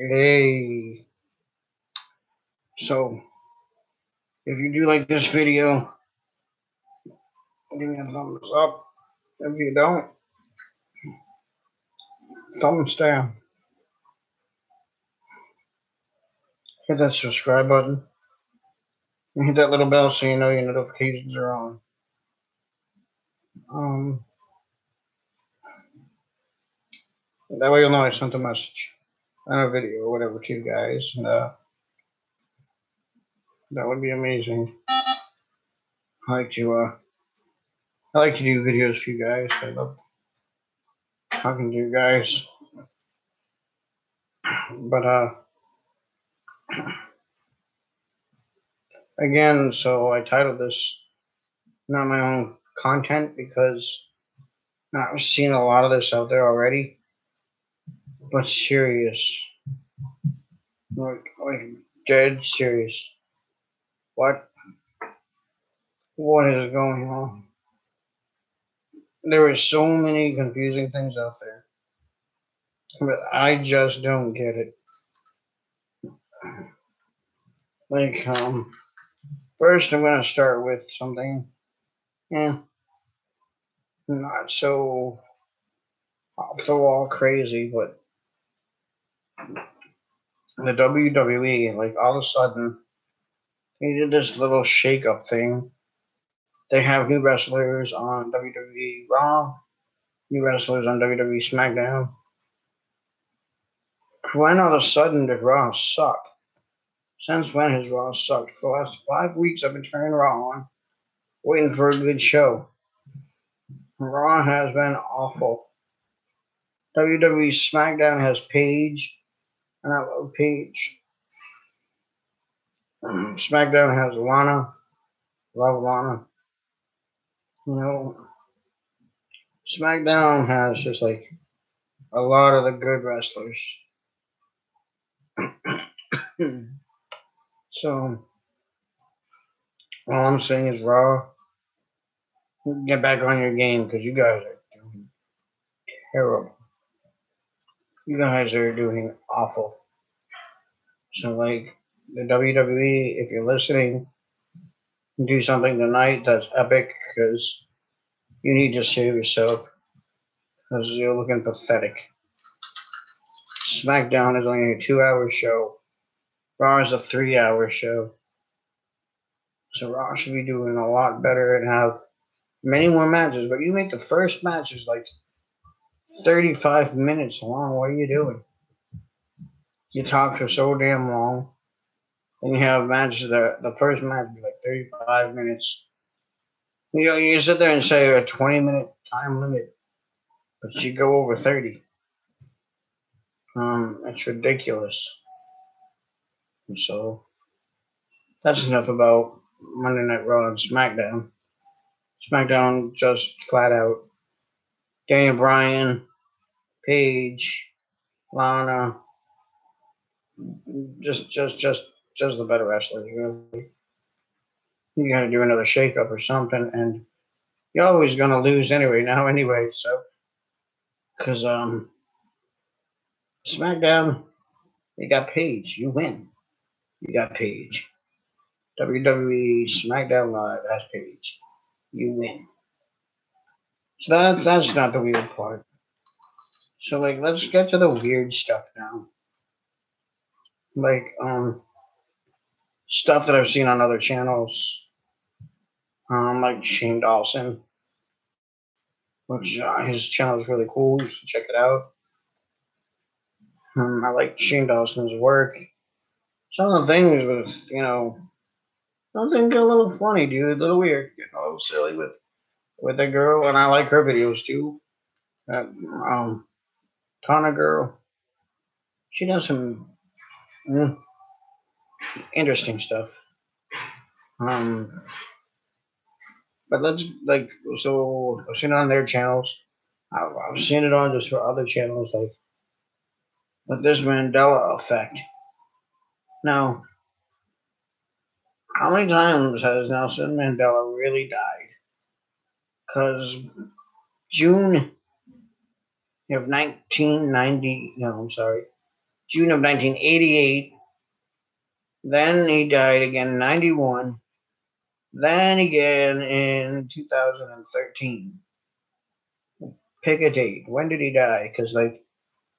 Hey, so if you do like this video, give me a thumbs up. If you don't, thumbs down. Hit that subscribe button and hit that little bell so you know your notifications are on. That way you'll know I sent a message and a video or whatever to you guys, and that would be amazing. I like to do videos for you guys. I love talking to you guys, but again, so I titled this not my own content because I've seen a lot of this out there already, but serious, like dead serious. What is going on? There are so many confusing things out there, but I just don't get it. Like, first I'm gonna start with something, not so off the wall crazy, but the WWE, like all of a sudden, they did this little shake-up thing. They have new wrestlers on WWE Raw, new wrestlers on WWE SmackDown. When all of a sudden did Raw suck? Since when has Raw sucked? For the last 5 weeks I've been turning Raw on, waiting for a good show. Raw has been awful. WWE SmackDown has Paige, and I love Paige. SmackDown has Lana, love Lana. You know, SmackDown has just like a lot of the good wrestlers. So all I'm saying is Raw, get back on your game because you guys are doing terrible. You guys are doing awful. So like the WWE, if you're listening, do something tonight that's epic because you need to save yourself because you're looking pathetic. SmackDown is only a 2-hour show. Raw is a 3-hour show. So Raw should be doing a lot better and have many more matches. But you make the first matches like 35 minutes long. What are you doing? You talk for so damn long. And you have matches that the first match be like 35 minutes. You sit there and say a 20-minute time limit, but you go over 30. It's ridiculous. And so that's enough about Monday Night Raw and SmackDown. SmackDown just flat out Daniel Bryan, Paige, Lana, just the better wrestlers, really. You gotta do another shake-up or something, and you're always gonna lose anyway, so because SmackDown, you got Paige, you win. You got Paige. WWE SmackDown Live has Paige. You win. So that's not the weird part. So like let's get to the weird stuff now. Like stuff that I've seen on other channels. Like Shane Dawson, which his channel is really cool. You should check it out. I like Shane Dawson's work. Some of the things with, some things get a little funny, dude, a little weird, a little silly with the girl, and I like her videos too. That Tana girl, she does some interesting stuff. But let's so I've seen it on their channels. I've seen it on just for other channels, like with this Mandela effect. Now, how many times has Nelson Mandela really died? Because June of 1990, no, I'm sorry, June of 1988. Then he died again in 91. Then again in 2013. Pick a date. When did he die? Because, like,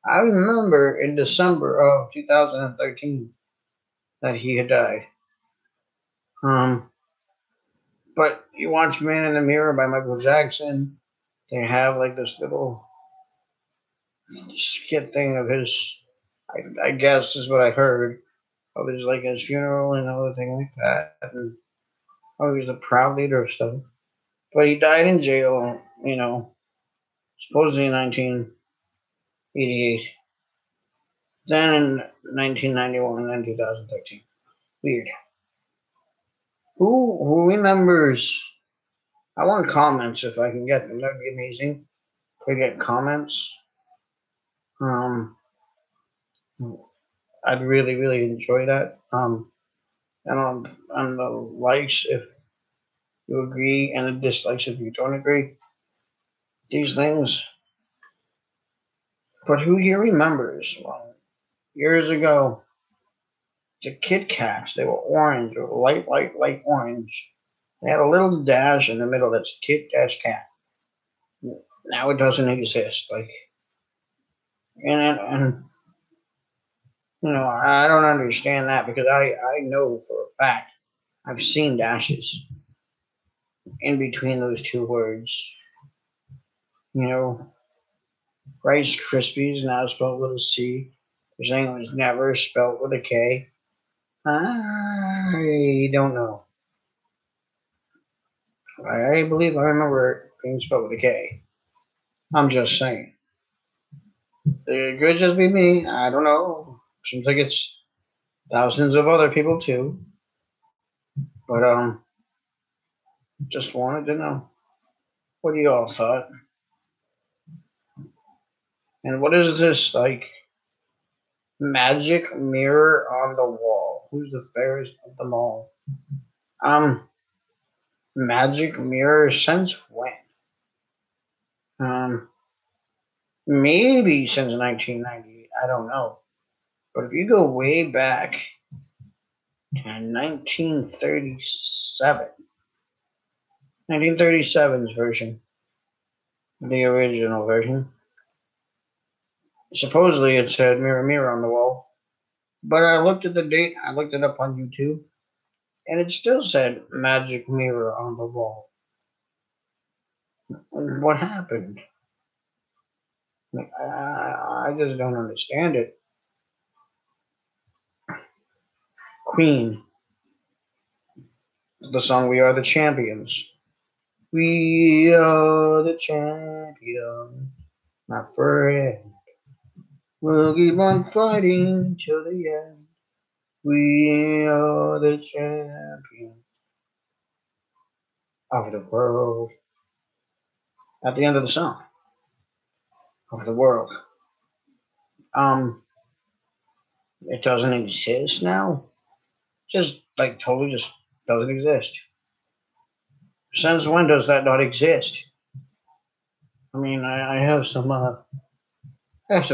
I remember in December of 2013 that he had died. But you watch Man in the Mirror by Michael Jackson. They have like this little skit thing of his, I guess is what I heard, of his like his funeral and everything like that. And oh, he was a proud leader of stuff. But he died in jail, supposedly in 1988. Then in 1991 and then 2013. Weird. Who remembers? I want comments if I can get them. That'd be amazing. If I get comments, I'd really, really enjoy that. And on the likes if you agree, and the dislikes if you don't agree. These things. But who here remembers? Well, years ago, the Kit Kats, they were orange, or light orange. They had a little dash in the middle that's Kit dash Kat. Now it doesn't exist. Like, and I don't understand that because I know for a fact I've seen dashes in between those two words. Rice Krispies now spelled with a C. You're saying it was never spelled with a K. I don't know. I believe I remember it being spelled with a K. I'm just saying. It could just be me. I don't know. Seems like it's thousands of other people too. But just wanted to know what you all thought. And what is this like magic mirror on the wall? Who's the fairest of them all? Magic mirror since when? Maybe since 1998. I don't know. But if you go way back to 1937, 1937's version, the original version, supposedly it said mirror, mirror on the wall. But I looked at the date, I looked it up on YouTube, and it still said magic mirror on the wall. What happened? I just don't understand it. Queen, the song We Are the Champions. We are the champions, my friend. We'll keep on fighting till the end. We are the champions of the world. At the end of the song, of the world. It doesn't exist now. Just like totally just doesn't exist. Since when does that not exist? I mean, I have some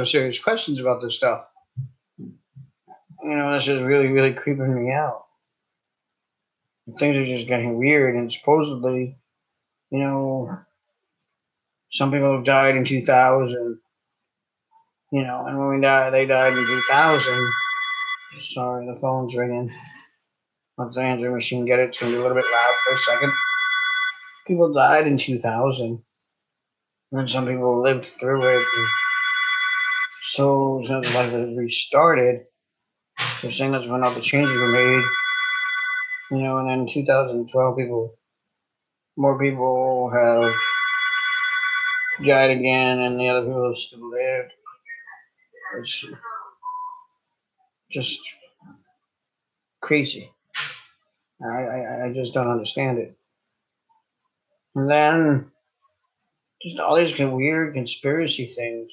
serious questions about this stuff. This is really, really creeping me out. Things are just getting weird, and supposedly, some people have died in 2000, and when they died in 2000. Sorry, the phone's ringing. Let the answering machine get it. It's going to be a little bit loud for a second. People died in 2000, and some people lived through it. And so, since life has restarted, they're saying that's when all the changes were made. And then in 2012, more people have died again, and the other people have still lived. It's just crazy. I just don't understand it. And then just all these weird conspiracy things.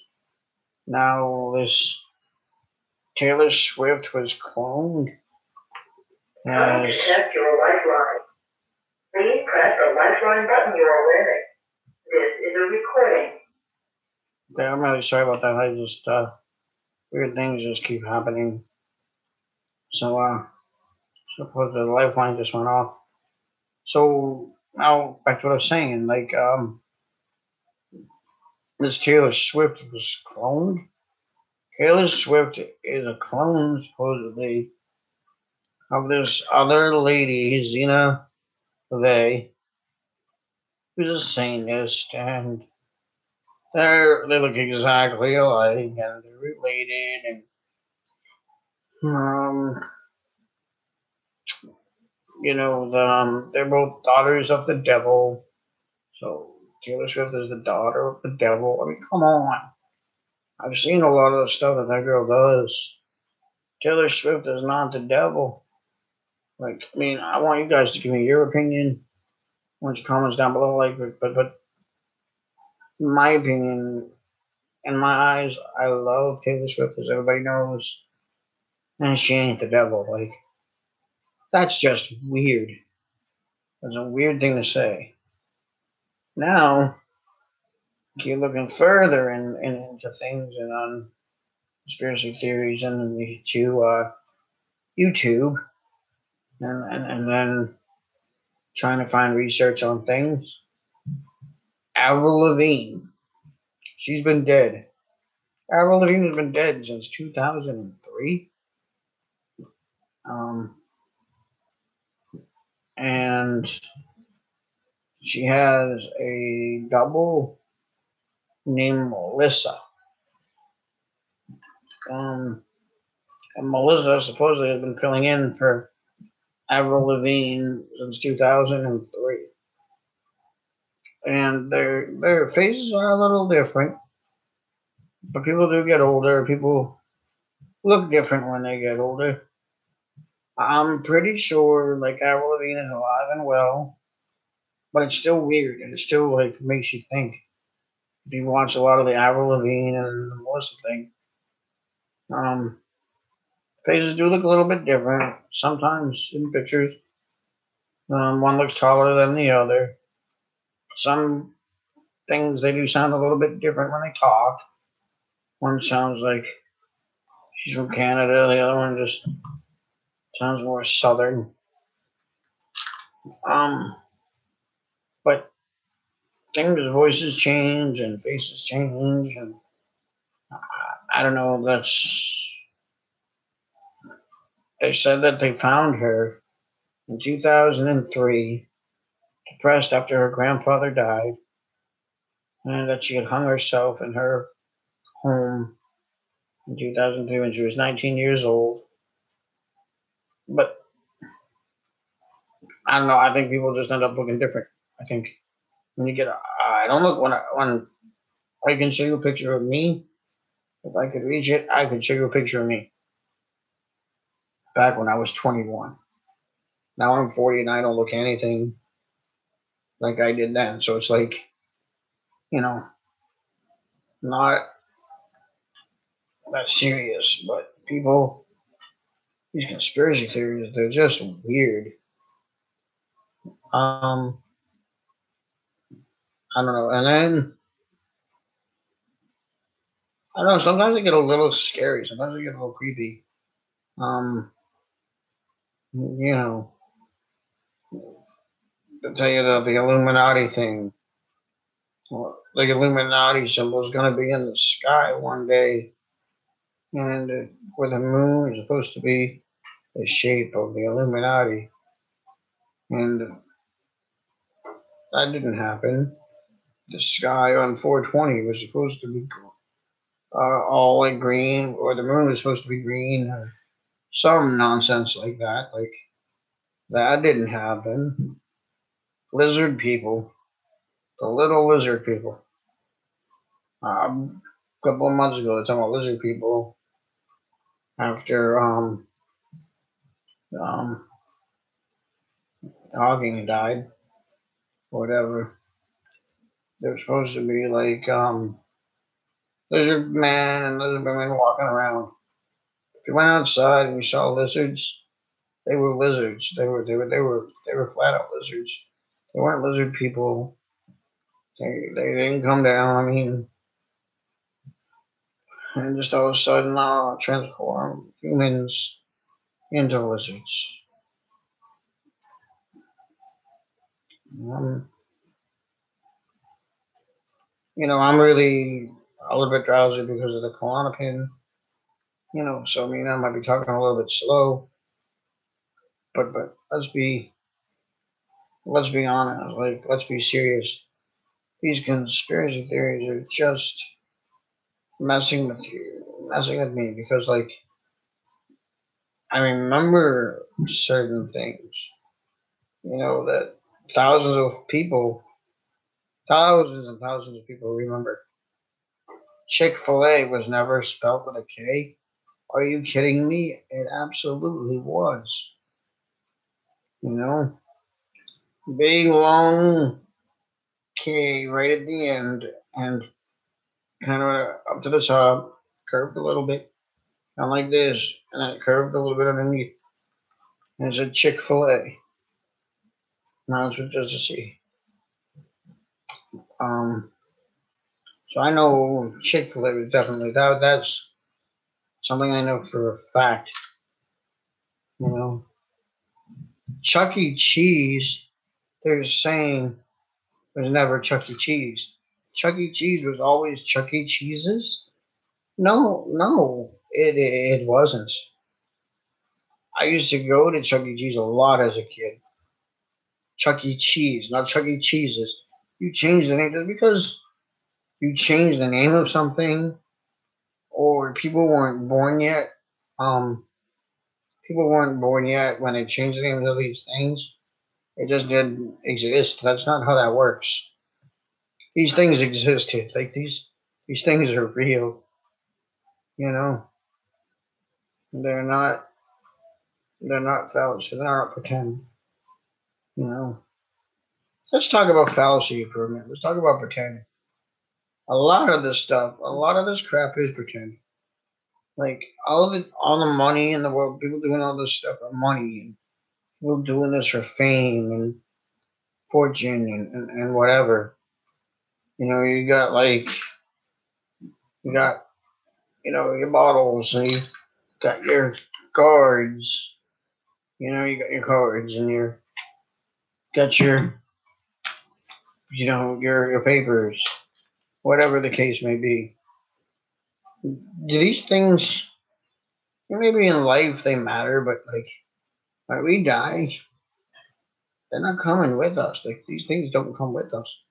Now this Taylor Swift was cloned. Time to check your lifeline. Please press the lifeline button you are wearing. This is a recording. Okay, I'm really sorry about that. I just weird things just keep happening. So, suppose the lifeline just went off. So now back to what I was saying. Like, this Taylor Swift was cloned. Taylor Swift is a clone, supposedly, of this other lady, Zena Vey, who's a Satanist, and they look exactly alike, and they're related, and they're both daughters of the devil. So Taylor Swift is the daughter of the devil. I mean, come on. I've seen a lot of the stuff that girl does. Taylor Swift is not the devil. Like, I mean, I want you guys to give me your opinion. I want your comments down below. Like, but in my opinion, in my eyes, I love Taylor Swift, as everybody knows, and she ain't the devil. Like, that's just weird. That's a weird thing to say. Now, keep looking further into things and on conspiracy theories and to YouTube, and then trying to find research on things. Avril Lavigne, she's been dead. Avril Lavigne has been dead since 2003. And she has a double named Melissa. And Melissa supposedly has been filling in for Avril Lavigne since 2003. And their faces are a little different, but people do get older. People look different when they get older. I'm pretty sure like Avril Lavigne is alive and well, but it's still weird and it still like makes you think. If you watch a lot of the Avril Lavigne and the Melissa thing, um, faces do look a little bit different. Sometimes in pictures, one looks taller than the other. Some things they do sound a little bit different when they talk. One sounds like she's from Canada. The other one just sounds more southern. But things, voices change and faces change, and I don't know. They said that they found her in 2003, depressed after her grandfather died, and that she had hung herself in her home in 2003 when she was 19 years old. But I don't know. I think people just end up looking different. I think when you get, I don't look when I can show you a picture of me. If I could reach it, I could show you a picture of me back when I was 21. Now I'm 40 and I don't look anything like I did then. So it's like, not that serious. But people, these conspiracy theories, they're just weird. I don't know. And then I don't know. Sometimes they get a little scary. Sometimes they get a little creepy. You know, to tell you the Illuminati thing. Well, the Illuminati symbol is going to be in the sky one day, and where the moon is supposed to be the shape of the Illuminati, and that didn't happen. The sky on 420 was supposed to be all like green, or the moon was supposed to be green, or some nonsense like that. Like that didn't happen. Lizard people, the little lizard people. A couple of months ago, they talking about lizard people after um Hawking died, or whatever. They were supposed to be like lizard man and lizard women walking around. If you went outside and you saw lizards, they were lizards. They were flat out lizards. They weren't lizard people. They didn't come down. I mean, and just all of a sudden transform humans into lizards. Um, I'm really a little bit drowsy because of the Klonopin. So I might be talking a little bit slow, but let's be honest, like let's be serious. These conspiracy theories are just messing with me because like I remember certain things, that thousands of people, thousands and thousands of people remember. Chick-fil-A was never spelled with a K. Are you kidding me? It absolutely was. You know, big long K right at the end and kind of up to the top, curved a little bit, kind of like this, and then it curved a little bit underneath. And it said Chick-fil-A. Now it's just to see. Um, so I know Chick-fil-A was definitely that. That's something I know for a fact. You know, Chuck E. Cheese. They're saying was never Chuck E. Cheese. Chuck E. Cheese was always Chuck E. Cheese's. No, no, it wasn't. I used to go to Chuck E. Cheese a lot as a kid. Chuck E. Cheese, not Chuck E. Cheese's. You changed the name just because you changed the name of something, or people weren't born yet. Um, People weren't born yet when they changed the names of these things. It just didn't exist. That's not how that works. These things existed. Like these things are real. You know, they're not they're not fallacy. They're not pretend. You know. Let's talk about fallacy for a minute. Let's talk about pretend. A lot of this stuff, a lot of this crap is pretend. Like all the money in the world, people doing all this stuff for money, and people doing this for fame and fortune and whatever. You got your bottles and you got your cards. You got your cards and got your papers, whatever the case may be. Do these things maybe in life they matter, but like when we die, they're not coming with us. Like these things don't come with us.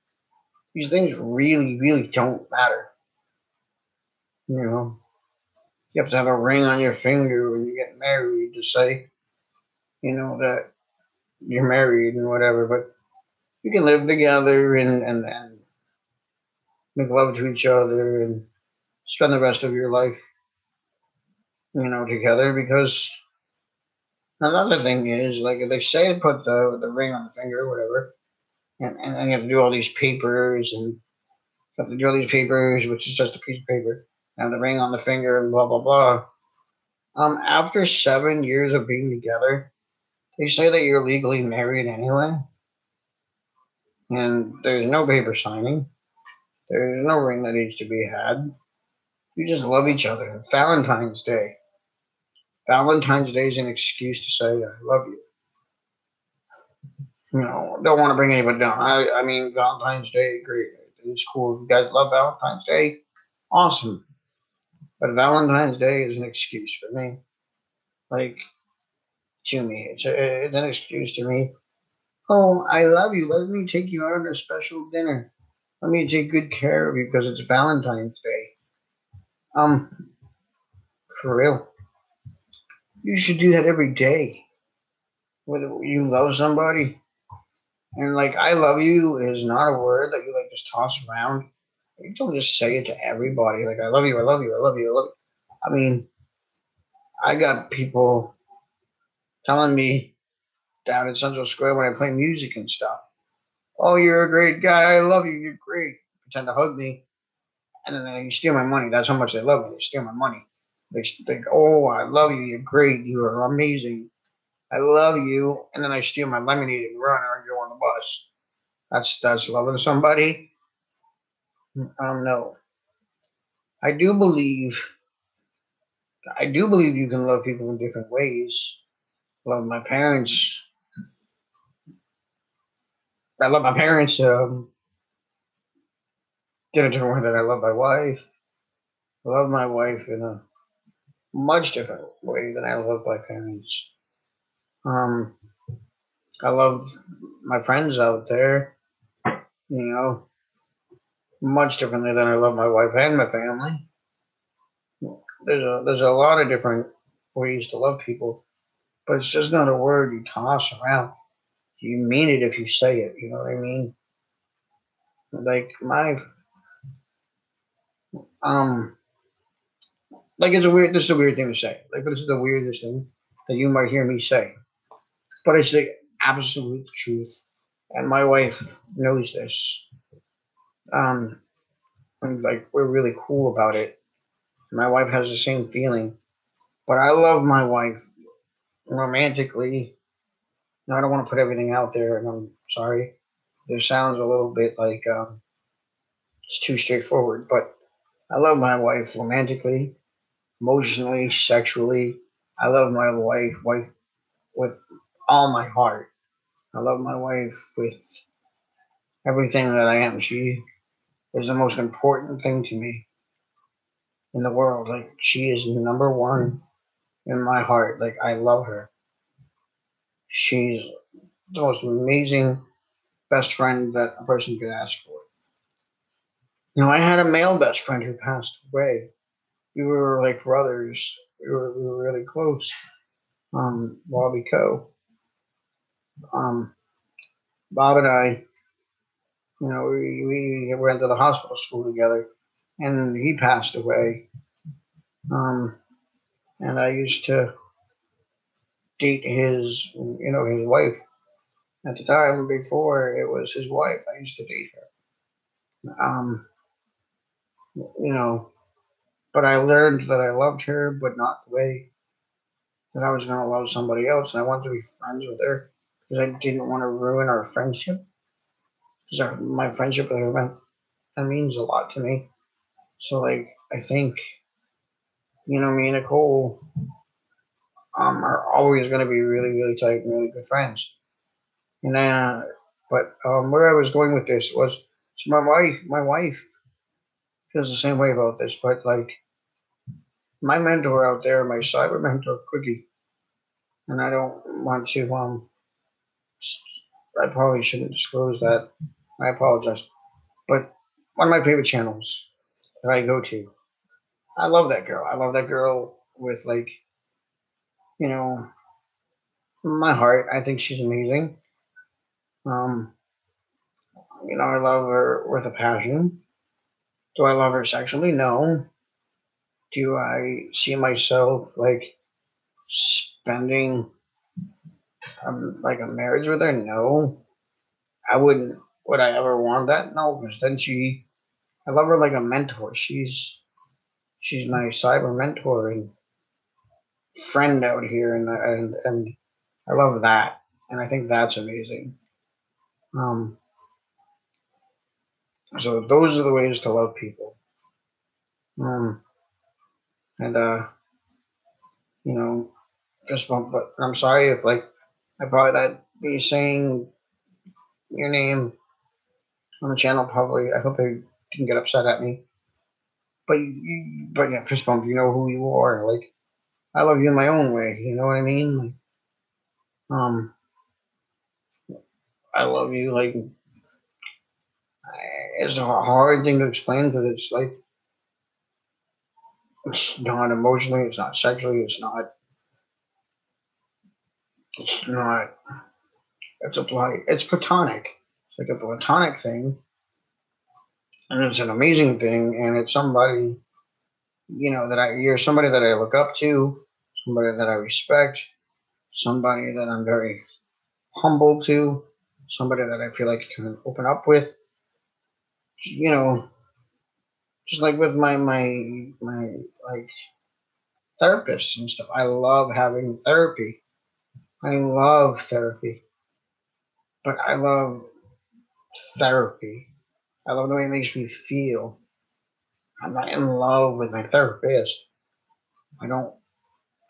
These things really, really don't matter. You know, you have to have a ring on your finger when you get married to say, that you're married and whatever. But you can live together and make love to each other and spend the rest of your life, together. Because another thing is, like, if they say put the ring on the finger or whatever, and you have to do all these papers and you have to do all these papers, which is just a piece of paper, and the ring on the finger and blah blah blah. After 7 years of being together, they say that you're legally married anyway, and there's no paper signing. There's no ring that needs to be had. You just love each other. Valentine's Day. Valentine's Day is an excuse to say I love you. Don't want to bring anybody down. I mean, Valentine's Day, great. It's cool. If you guys love Valentine's Day, awesome. But Valentine's Day is an excuse for me. Like, to me, it's an excuse to me. Oh, I love you. Let me take you out on a special dinner. Let me take good care of you because it's Valentine's Day. For real. You should do that every day. Whether you love somebody. And like, I love you is not a word that you like just toss around. You don't just say it to everybody. Like, I love you, I love you, I love you, I love you. I mean, I got people telling me down in Central Square when I play music and stuff. Oh, you're a great guy. I love you. You're great. Pretend to hug me. And then they steal my money. That's how much they love me. They steal my money. They think, oh, I love you. You're great. You are amazing. I love you. And then I steal my lemonade and run or go on the bus. That's loving somebody. No. I do believe I do believe you can love people in different ways. Love my parents. I love my parents in a different way than I love my wife. I love my wife in a much different way than I love my parents. Um, I love my friends out there, you know, much differently than I love my wife and my family. There's a lot of different ways to love people, but it's just not a word you toss around. You mean it if you say it. You know what I mean? Like my um, like it's a weird. This is a weird thing to say. Like, but this is the weirdest thing that you might hear me say. But it's the absolute truth, and my wife knows this. Um, and like we're really cool about it. My wife has the same feeling, but I love my wife romantically. No, I don't want to put everything out there, and I'm sorry. This sounds a little bit like it's too straightforward, but I love my wife romantically, emotionally, sexually. I love my wife with all my heart. I love my wife with everything that I am. She is the most important thing to me in the world. Like she is number one in my heart. Like I love her. She's the most amazing best friend that a person could ask for. You know, I had a male best friend who passed away. We were like brothers. We were really close. Bobby Coe. Um, Bob and I, you know, we went to the hospital school together, and he passed away. Um, and I used to date his wife at the time. Before it was his wife, I used to date her. You know, but I learned that I loved her, but not the way that I was going to love somebody else. And I wanted to be friends with her because I didn't want to ruin our friendship. Because my friendship with her that means a lot to me. So like, I think me and Nicole are always going to be really, really tight and really good friends. And but where I was going with this was, so my wife feels the same way about this, but like my mentor out there, my cyber mentor, Cookie, and I don't want to I probably shouldn't disclose that. I apologize. But one of my favorite channels that I go to, I love that girl. I love that girl with like, you know, my heart. I think she's amazing. Um, I love her with a passion. Do I love her sexually? No. Do I see myself like spending like a marriage with her? No. I wouldn't. Would I ever want that? No, because then I love her like a mentor. She's my cyber mentor and friend out here, and I love that, and I think that's amazing. Um, so those are the ways to love people. Um, and you know, just but I'm sorry if like I probably that be saying your name on the channel probably. I hope they didn't get upset at me. But yeah, fist bump. You know who you are. Like I love you in my own way. You know what I mean? Like, I love you. Like it's a hard thing to explain because it's not emotionally, it's not sexually, it's not, it's platonic. It's like a platonic thing, and it's an amazing thing, and it's somebody, you're somebody that I look up to, somebody that I respect, somebody that I'm very humble to, somebody that I feel like I can open up with, you know, just like with my like therapists and stuff. I love having therapy. I love therapy, but I love therapy. I love the way it makes me feel. I'm not in love with my therapist. I don't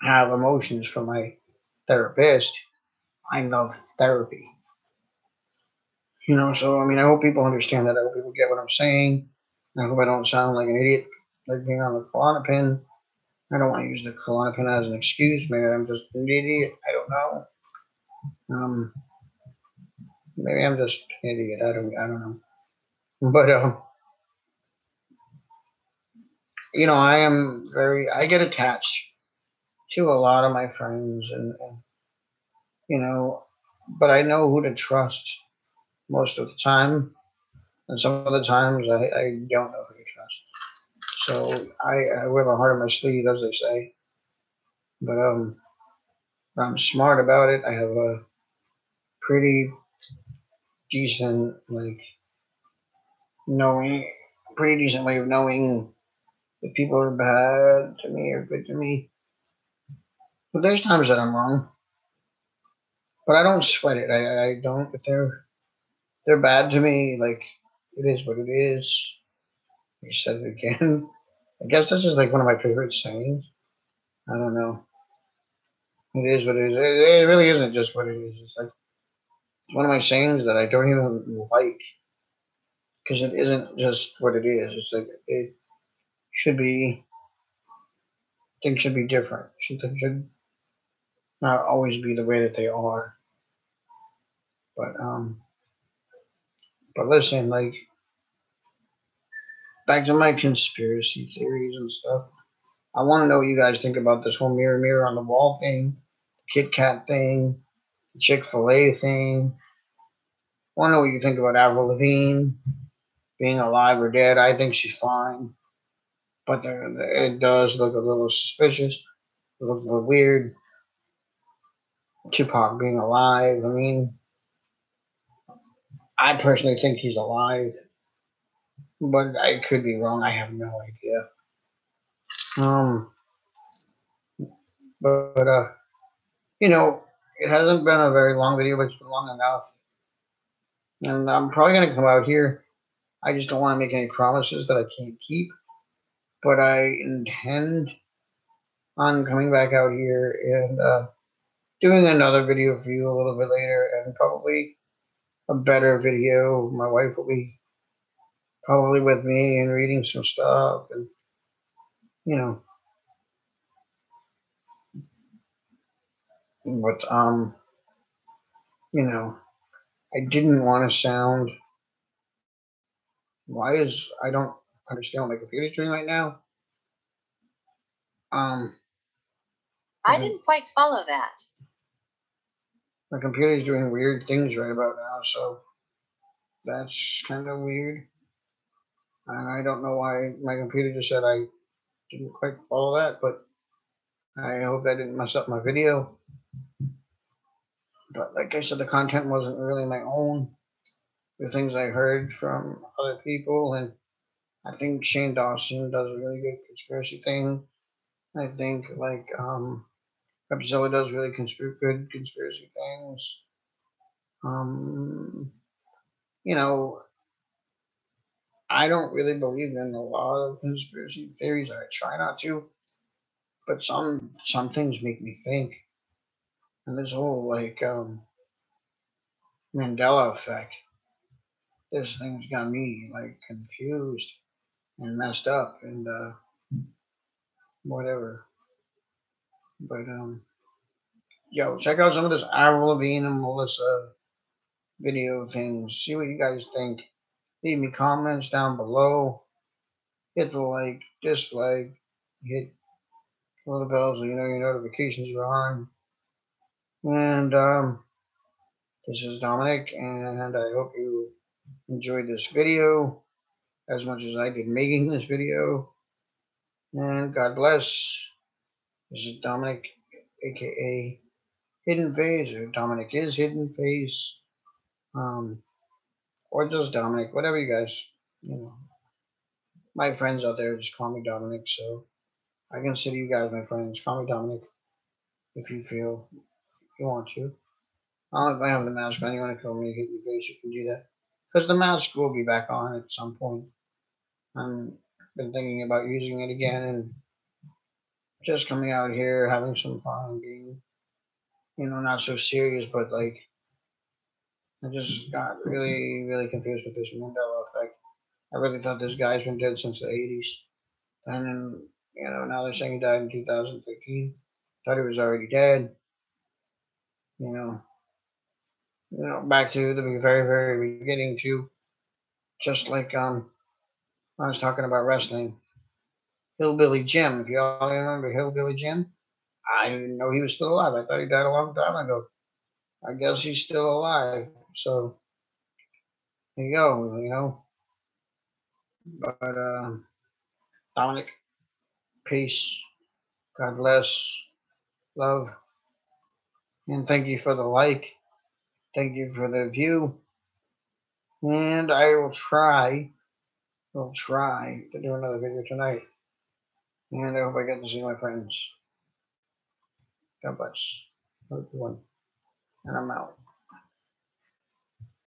have emotions for my therapist. I love therapy. So I mean, I hope people understand that. I hope people get what I'm saying. I hope I don't sound like an idiot, like being on the Klonopin. I don't want to use the Klonopin as an excuse. Maybe I'm just an idiot. I don't know. Maybe I'm just an idiot. I don't know. But I get attached to a lot of my friends, and you know, but I know who to trust most of the time, and some of the times I don't know who to trust. So I wear my heart on my sleeve, as they say. But I'm smart about it. I have a pretty decent knowing, pretty decent way of knowing if people are bad to me or good to me. But there's times that I'm wrong, but I don't sweat it. I don't. If they're bad to me, like it is what it is. You said it again. I guess this is like one of my favorite sayings. I don't know. It is what it is. It really isn't just what it is. It's like one of my sayings that I don't even like because it isn't just what it is. It's like it should be. Things should be different. Things should not always be the way that they are. But listen, like back to my conspiracy theories and stuff. I want to know what you guys think about this whole mirror mirror on the wall thing, Kit Kat thing, Chick-fil-A thing. I want to know what you think about Avril Lavigne being alive or dead. I think she's fine, but it does look a little suspicious. It looks a little weird. Tupac being alive. I mean, I personally think he's alive, but I could be wrong. I have no idea. Um, but it hasn't been a very long video, but it's been long enough. And I'm probably gonna come out here. I just don't want to make any promises that I can't keep. But I intend on coming back out here and doing another video for you a little bit later, and probably a better video. My wife will be probably with me and reading some stuff, and you know, but I didn't want to sound. Why is I don't understand what my computer's doing right now. I didn't quite follow that. My computer's doing weird things right about now, so that's kind of weird. And I don't know why my computer just said I didn't quite follow that, but I hope that didn't mess up my video. But like I said, the content wasn't really my own. The things I heard from other people, and I think Shane Dawson does a really good conspiracy thing. I think Episode does really good conspiracy things. Um, you know, I don't really believe in a lot of conspiracy theories. I try not to, but some things make me think. And this whole Mandela effect, this thing's got me like confused and messed up and whatever. But yo, check out some of this Avril Lavigne and Melissa video things. See what you guys think. Leave me comments down below. Hit the like, dislike, hit the little bells so you know your notifications are on. And this is Dominic, and I hope you enjoyed this video as much as I did making this video. And God bless. This is Dominic, aka Hidden Face, or Dominic is Hidden Face, or just Dominic, whatever you guys, my friends out there just call me Dominic, so I consider you guys my friends. Call me Dominic if you feel you want to. If I have the mask on, you want to call me Hidden Face, you can do that. Because the mask will be back on at some point. been thinking about using it again and just coming out here, having some fun, being, not so serious, but like, I just got really, really confused with this Mandela effect. I really thought this guy's been dead since the 80s. And then, now they're saying he died in 2013. Thought he was already dead. You know, back to the very, very beginning too. Just like I was talking about wrestling. Hillbilly Jim, if y'all remember Hillbilly Jim, I didn't know he was still alive. I thought he died a long time ago. I guess he's still alive. So there you go, But Dominic, peace, God bless, love, and thank you for the like. Thank you for the view. And I will try to do another video tonight. And I hope I get to see my friends. God bless everyone. And I'm out.